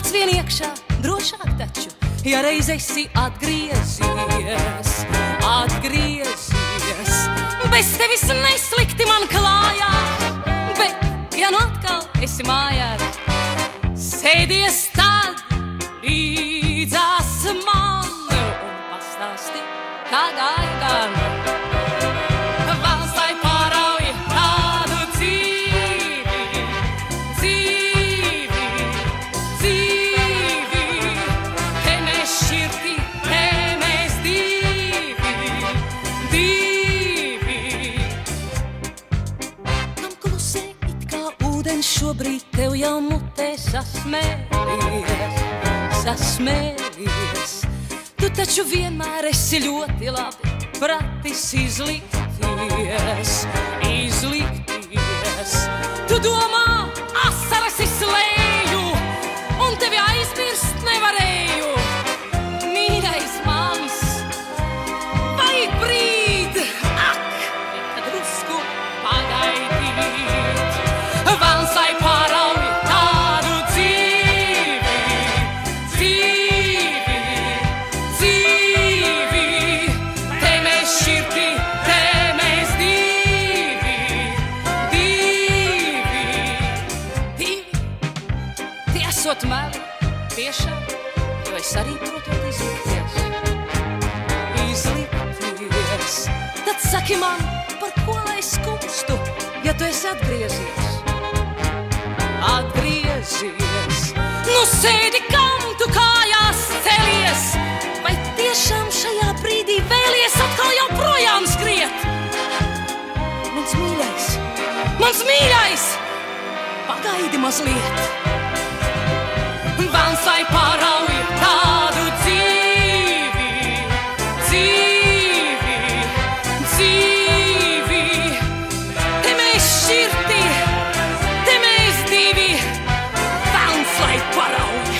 Nāc vien iekšā, drošāk taču, ja reiz esi atgriezies, atgriezies. Bez tevis neslikti man klājā, bet, ja nu atkal esi mājā, sēdies tad līdzās man un pastāsti, kā gāja gan. Valsts, lai pārauj tādu dzīvi, dzīvi, dzīvi. Te mēs šķirti, te mēs divi, divi. Kam klusē it kā ūdens šobrīd tev jau mutē sasmējies, sasmējies. Tu taču vienmēr esi ļoti labi pratis izlikties, izlikties. Tu domā, asaras izslēju, un tevi aizmirst nevarēju. Mīļais mans, vai brīd, ak, kad drusku pagaidīt. Valsts, lai pārauj tādu dzīvi, dzīvi, dzīvi. Te mēs šķirti, te mēs divi, divi, divi. Tie esot meli, tiešām, jo es arī protot izlikties, izlikties. Tad saki man, par ko lai skumstu, ja tu esi atgriezies, atgriezies. Nu sēdi, kam tu kājās celies, vai tiešām šajā brīdī vēlies atkal jau projām skriet? Mans mīļais, mans mīļais, pagaidi mazliet. Valsts, lai pārauj tādu dzīvi, dzīvi, dzīvi. Te mēs šķirti, te mēs divi. Valsts, lai pārauj.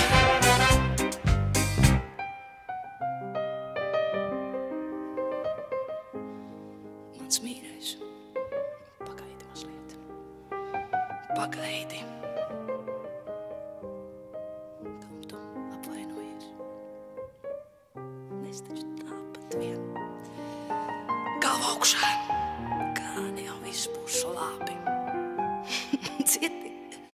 Mans mīļais, pagaidi mazliet, pagaidi.